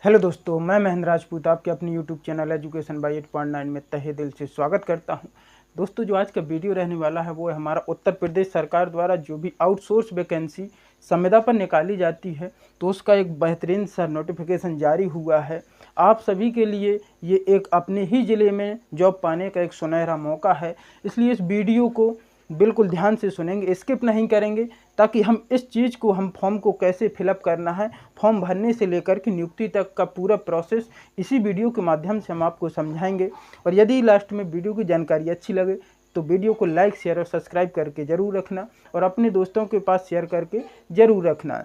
Hello दोस्तों, मैं महेंद्र राजपूत आपके अपने यूट्यूब चैनल एजुकेशन बाय 8.9 में तहे दिल से स्वागत करता हूं। दोस्तों, जो आज का वीडियो रहने वाला है वो है हमारा उत्तर प्रदेश सरकार द्वारा जो भी आउटसोर्स वैकेंसी संविदा पर निकाली जाती है तो उसका एक बेहतरीन सा नोटिफिकेशन जारी हुआ है। आप सभी के लिए ये एक अपने ही ज़िले में जॉब पाने का एक सुनहरा मौका है, इसलिए इस वीडियो को बिल्कुल ध्यान से सुनेंगे, स्किप नहीं करेंगे, ताकि हम इस चीज़ को हम फॉर्म को कैसे फिलअप करना है, फॉर्म भरने से लेकर के नियुक्ति तक का पूरा प्रोसेस इसी वीडियो के माध्यम से हम आपको समझाएंगे। और यदि लास्ट में वीडियो की जानकारी अच्छी लगे तो वीडियो को लाइक, शेयर और सब्सक्राइब करके ज़रूर रखना और अपने दोस्तों के पास शेयर करके ज़रूर रखना।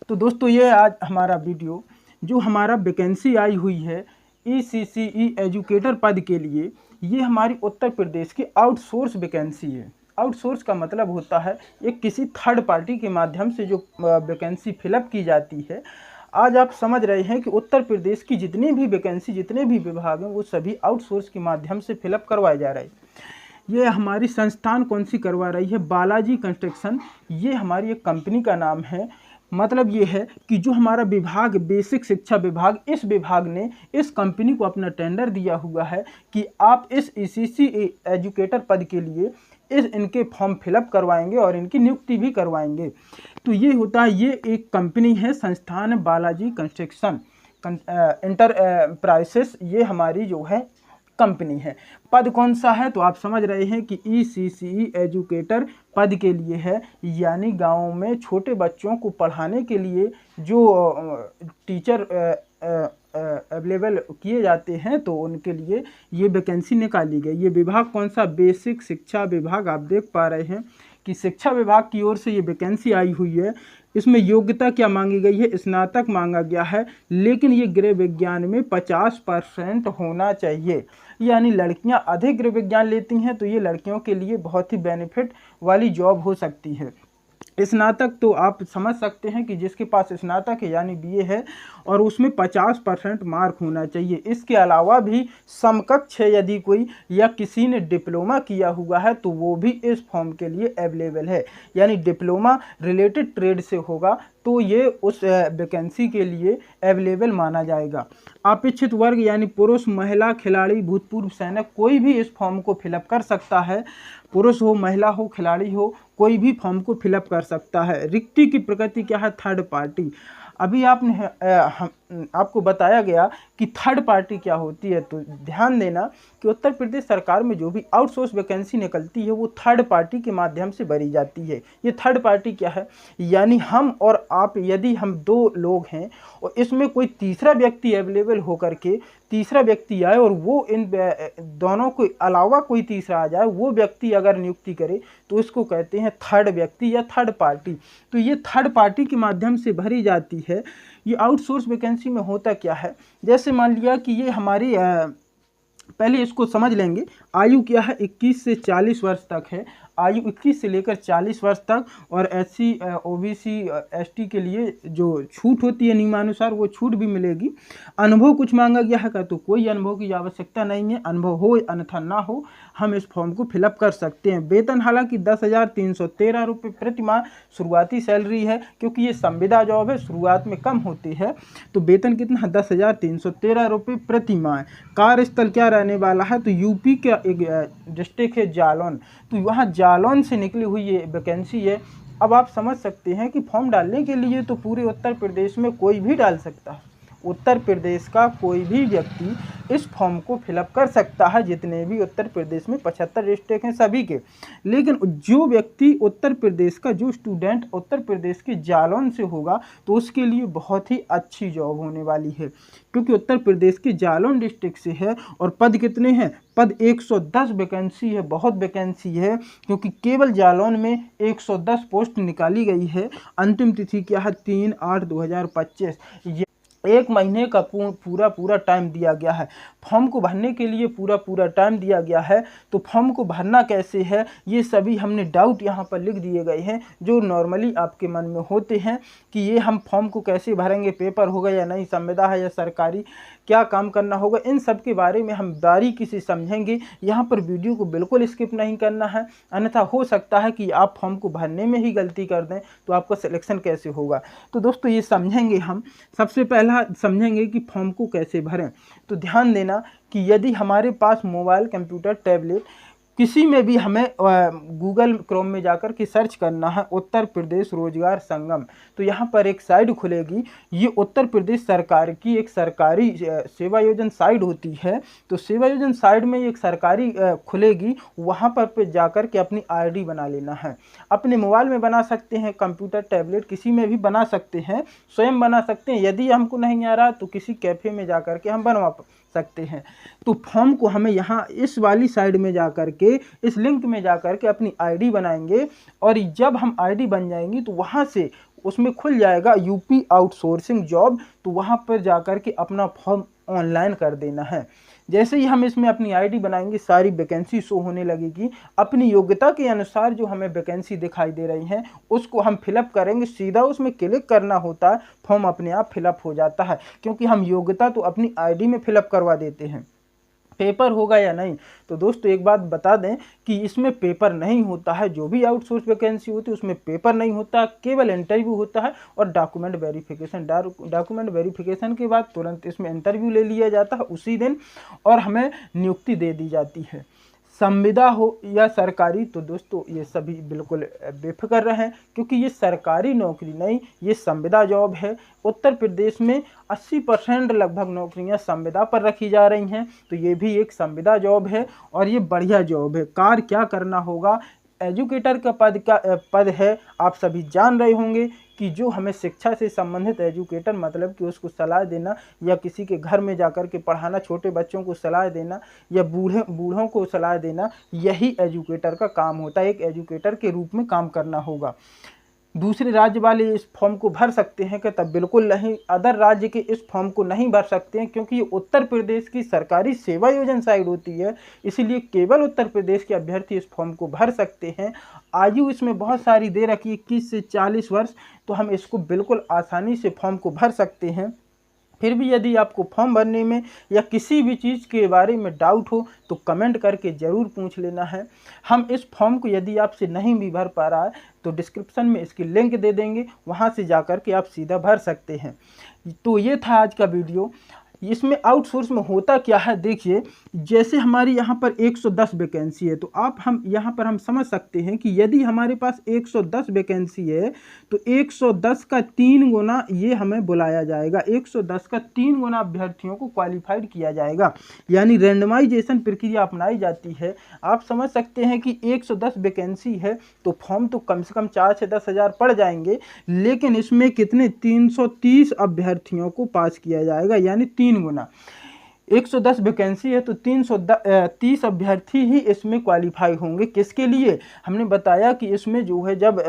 तो दोस्तों, ये आज हमारा वीडियो जो हमारा वैकेंसी आई हुई है ECCE एजुकेटर पद के लिए, ये हमारी उत्तर प्रदेश की आउटसोर्स वैकेंसी है। आउटसोर्स का मतलब होता है एक किसी थर्ड पार्टी के माध्यम से जो वैकेंसी फिलअप की जाती है। आज आप समझ रहे हैं कि उत्तर प्रदेश की जितनी भी वैकेंसी, जितने भी विभाग हैं, वो सभी आउटसोर्स के माध्यम से फिलअप करवाए जा रहे हैं। ये हमारी संस्थान कौन सी करवा रही है? बालाजी कंस्ट्रक्शन, ये हमारी एक कंपनी का नाम है। मतलब ये है कि जो हमारा विभाग बेसिक शिक्षा विभाग, इस विभाग ने इस कंपनी को अपना टेंडर दिया हुआ है कि आप इस ECCE एजुकेटर पद के लिए इनके फॉर्म फिलअप करवाएंगे और इनकी नियुक्ति भी करवाएंगे। तो ये होता है, ये एक कंपनी है, संस्थान बालाजी कंस्ट्रक्शन इंटरप्राइजेस, ये हमारी जो है कंपनी है। पद कौन सा है? तो आप समझ रहे हैं कि ECCE एजुकेटर पद के लिए है, यानी गाँव में छोटे बच्चों को पढ़ाने के लिए जो टीचर अवेलेबल किए जाते हैं तो उनके लिए ये वैकेंसी निकाली गई। ये विभाग कौन सा? बेसिक शिक्षा विभाग। आप देख पा रहे हैं कि शिक्षा विभाग की ओर से ये वैकेंसी आई हुई है। इसमें योग्यता क्या मांगी गई है? स्नातक मांगा गया है, लेकिन ये गृह विज्ञान में 50% होना चाहिए। यानी लड़कियां अधिक गृह विज्ञान लेती हैं तो ये लड़कियों के लिए बहुत ही बेनिफिट वाली जॉब हो सकती है। स्नातक तो आप समझ सकते हैं कि जिसके पास स्नातक है यानी BA है और उसमें 50% मार्क होना चाहिए। इसके अलावा भी समकक्ष है यदि कोई या किसी ने डिप्लोमा किया हुआ है तो वो भी इस फॉर्म के लिए अवेलेबल है। यानी डिप्लोमा रिलेटेड ट्रेड से होगा तो ये उस वैकेंसी के लिए अवेलेबल माना जाएगा। अपेक्षित वर्ग यानी पुरुष, महिला, खिलाड़ी, भूतपूर्व सैनिक, कोई भी इस फॉर्म को फिलअप कर सकता है। पुरुष हो, महिला हो, खिलाड़ी हो, कोई भी फॉर्म को फिलअप कर सकता है। रिक्ति की प्रकृति क्या है? Third party. अभी आपको बताया गया कि थर्ड पार्टी क्या होती है, तो ध्यान देना कि उत्तर प्रदेश सरकार में जो भी आउटसोर्स वैकेंसी निकलती है वो थर्ड पार्टी के माध्यम से भरी जाती है। ये थर्ड पार्टी क्या है? यानी हम और आप, यदि हम दो लोग हैं और इसमें कोई तीसरा व्यक्ति अवेलेबल होकर के, तीसरा व्यक्ति आए और वो इन दोनों के अलावा कोई तीसरा आ जाए, वो व्यक्ति अगर नियुक्ति करे तो इसको कहते हैं थर्ड व्यक्ति या थर्ड पार्टी। तो ये थर्ड पार्टी के माध्यम से भरी जाती है। ये आउटसोर्स वैकेंसी में होता क्या है? जैसे मान लिया कि ये हमारी पहले इसको समझ लेंगे। आयु क्या है? 21 से 40 वर्ष तक है। आयु 21 से लेकर 40 वर्ष तक। और SC, OBC, ST के लिए जो छूट होती है नियमानुसार वो छूट भी मिलेगी। अनुभव कुछ मांगा गया है का? तो कोई अनुभव की आवश्यकता नहीं है। अनुभव हो अन्यथा ना हो, हम इस फॉर्म को फिलअप कर सकते हैं। वेतन हालांकि 10,313 रुपये प्रति माह शुरुआती सैलरी है, क्योंकि ये संविदा जॉब है, शुरुआत में कम होती है। तो वेतन कितना? 10,313 रुपये प्रति माह। कार्यस्थल क्या रहने वाला है? तो यूपी का एक डिस्ट्रिक्ट है जालौन, तो वहाँ जालौन से निकली हुई ये वैकेंसी है। अब आप समझ सकते हैं कि फॉर्म डालने के लिए तो पूरे उत्तर प्रदेश में कोई भी डाल सकता है। उत्तर प्रदेश का कोई भी व्यक्ति इस फॉर्म को फिलअप कर सकता है, जितने भी उत्तर प्रदेश में 75 डिस्ट्रिक्ट हैं सभी के। लेकिन जो व्यक्ति उत्तर प्रदेश का, जो स्टूडेंट उत्तर प्रदेश के जालौन से होगा तो उसके लिए बहुत ही अच्छी जॉब होने वाली है, क्योंकि उत्तर प्रदेश के जालौन डिस्ट्रिक्ट से है। और पद कितने हैं? पद 110 वैकेंसी है। बहुत वैकेंसी है, क्योंकि केवल जालौन में 110 पोस्ट निकाली गई है। अंतिम तिथि क्या है? 3/8/2025। एक महीने का पूरा टाइम दिया गया है। फॉर्म को भरने के लिए पूरा टाइम दिया गया है। तो फॉर्म को भरना कैसे है, ये सभी हमने डाउट यहाँ पर लिख दिए गए हैं जो नॉर्मली आपके मन में होते हैं कि ये हम फॉर्म को कैसे भरेंगे, पेपर होगा या नहीं, संविदा है या सरकारी, क्या काम करना होगा, इन सब के बारे में हम बारीकी से समझेंगे। यहाँ पर वीडियो को बिल्कुल स्किप नहीं करना है, अन्यथा हो सकता है कि आप फॉर्म को भरने में ही गलती कर दें तो आपका सिलेक्शन कैसे होगा। तो दोस्तों, ये समझेंगे हम। सबसे पहले पहला समझेंगे कि फॉर्म को कैसे भरें। तो ध्यान देना कि यदि हमारे पास मोबाइल, कंप्यूटर, टैबलेट किसी में भी हमें गूगल क्रोम में जाकर के सर्च करना है उत्तर प्रदेश रोजगार संगम, तो यहाँ पर एक साइट खुलेगी। ये उत्तर प्रदेश सरकार की एक सरकारी सेवा योजन साइट होती है। तो सेवा योजन साइट में एक सरकारी खुलेगी, वहाँ पर जाकर के अपनी आईडी बना लेना है। अपने मोबाइल में बना सकते हैं, कंप्यूटर, टैबलेट किसी में भी बना सकते हैं, स्वयं बना सकते हैं। यदि हमको नहीं आ रहा तो किसी कैफ़े में जाकर के हम बनवा सकते हैं। तो फॉर्म को हमें यहाँ इस वाली साइड में जाकर के, इस लिंक में जाकर के अपनी आईडी बनाएंगे, और जब हम आईडी बन जाएंगी तो वहाँ से उसमें खुल जाएगा यूपी आउटसोर्सिंग जॉब। तो वहाँ पर जाकर के अपना फॉर्म ऑनलाइन कर देना है। जैसे ही हम इसमें अपनी आईडी बनाएंगे, सारी वैकेंसी शो होने लगेगी। अपनी योग्यता के अनुसार जो हमें वैकेंसी दिखाई दे रही हैं उसको हम फिलअप करेंगे। सीधा उसमें क्लिक करना होता है, फॉर्म अपने आप फिलअप हो जाता है, क्योंकि हम योग्यता तो अपनी आईडी में फिलअप करवा देते हैं। पेपर होगा या नहीं, तो दोस्तों एक बात बता दें कि इसमें पेपर नहीं होता है। जो भी आउटसोर्स वैकेंसी होती है उसमें पेपर नहीं होता, केवल इंटरव्यू होता है और डॉक्यूमेंट वेरिफिकेशन। डॉक्यूमेंट वेरिफिकेशन के बाद तुरंत इसमें इंटरव्यू ले लिया जाता है उसी दिन, और हमें नियुक्ति दे दी जाती है। संविदा हो या सरकारी, तो दोस्तों ये सभी बिल्कुल बेफिक्र रहें, क्योंकि ये सरकारी नौकरी नहीं, ये संविदा जॉब है। उत्तर प्रदेश में 80% लगभग नौकरियां संविदा पर रखी जा रही हैं। तो ये भी एक संविदा जॉब है और ये बढ़िया जॉब है। कार्य क्या करना होगा, एजुकेटर का पद है। आप सभी जान रहे होंगे कि जो हमें शिक्षा से संबंधित एजुकेटर, मतलब कि उसको सलाह देना या किसी के घर में जाकर के पढ़ाना, छोटे बच्चों को सलाह देना या बूढ़ों को सलाह देना, यही एजुकेटर का काम होता है। एक एजुकेटर के रूप में काम करना होगा। दूसरे राज्य वाले इस फॉर्म को भर सकते हैं कि तब बिल्कुल नहीं, अदर राज्य के इस फॉर्म को नहीं भर सकते हैं, क्योंकि ये उत्तर प्रदेश की सरकारी सेवा योजना साइट होती है। इसीलिए केवल उत्तर प्रदेश के अभ्यर्थी इस फॉर्म को भर सकते हैं। आयु इसमें बहुत सारी दे रखी है, 21 से 40 वर्ष, तो हम इसको बिल्कुल आसानी से फॉर्म को भर सकते हैं। फिर भी यदि आपको फॉर्म भरने में या किसी भी चीज़ के बारे में डाउट हो तो कमेंट करके ज़रूर पूछ लेना है। हम इस फॉर्म को यदि आपसे नहीं भी भर पा रहा है तो डिस्क्रिप्शन में इसकी लिंक दे देंगे, वहाँ से जाकर के आप सीधा भर सकते हैं। तो ये था आज का वीडियो। इसमें आउटसोर्स में होता क्या है, देखिए जैसे हमारी यहाँ पर 110 वैकेंसी है, तो हम यहाँ पर हम समझ सकते हैं कि यदि हमारे पास 110 वैकेंसी है तो 110 का 3 गुना ये हमें बुलाया जाएगा। 110 का 3 गुना अभ्यर्थियों को क्वालिफाइड किया जाएगा, यानी रैंडमाइजेशन प्रक्रिया अपनाई जाती है। आप समझ सकते हैं कि 110 वैकेंसी है तो फॉर्म तो कम से कम 4 से 10 हज़ार पड़ जाएंगे, लेकिन इसमें कितने 330 अभ्यर्थियों को पास किया जाएगा, यानी 3 गुना। 110 वैकेंसी है तो 330 अभ्यर्थी ही इसमें क्वालिफाई होंगे। किसके लिए, हमने बताया कि इसमें जो है जब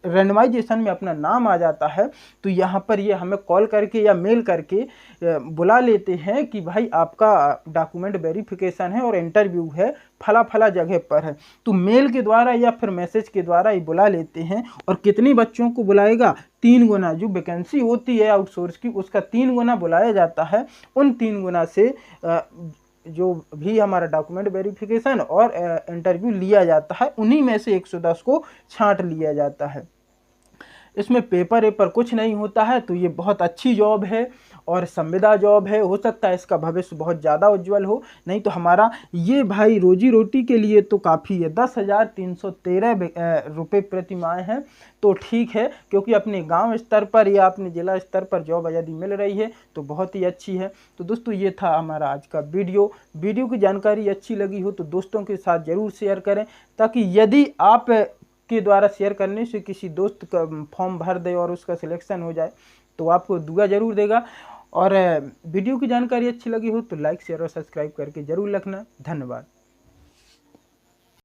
रैंडमाइजेशन में अपना नाम आ जाता है तो यहाँ पर ये हमें कॉल करके या मेल करके बुला लेते हैं कि भाई आपका डॉक्यूमेंट वेरिफिकेशन है और इंटरव्यू है, फला फला जगह पर है। तो मेल के द्वारा या फिर मैसेज के द्वारा ये बुला लेते हैं। और कितने बच्चों को बुलाएगा, 3 गुना। जो वैकेंसी होती है आउटसोर्स की उसका 3 गुना बुलाया जाता है। उन 3 गुना से जो भी हमारा डॉक्यूमेंट वेरिफिकेशन और इंटरव्यू लिया जाता है, उन्हीं में से 110 को छांट लिया जाता है। इसमें पेपर कुछ नहीं होता है। तो ये बहुत अच्छी जॉब है और संविदा जॉब है। हो सकता है इसका भविष्य बहुत ज़्यादा उज्जवल हो, नहीं तो हमारा ये भाई रोजी रोटी के लिए तो काफ़ी है। 10,313 रुपये प्रति माह है, तो ठीक है, क्योंकि अपने गांव स्तर पर या अपने ज़िला स्तर पर जॉब यदि मिल रही है तो बहुत ही अच्छी है। तो दोस्तों ये था हमारा आज का वीडियो की जानकारी अच्छी लगी हो तो दोस्तों के साथ ज़रूर शेयर करें, ताकि यदि आप के द्वारा शेयर करने से किसी दोस्त का फॉर्म भर दे और उसका सिलेक्शन हो जाए तो आपको दुआ ज़रूर देगा। और वीडियो की जानकारी अच्छी लगी हो तो लाइक, शेयर और सब्सक्राइब करके ज़रूर रखना। धन्यवाद।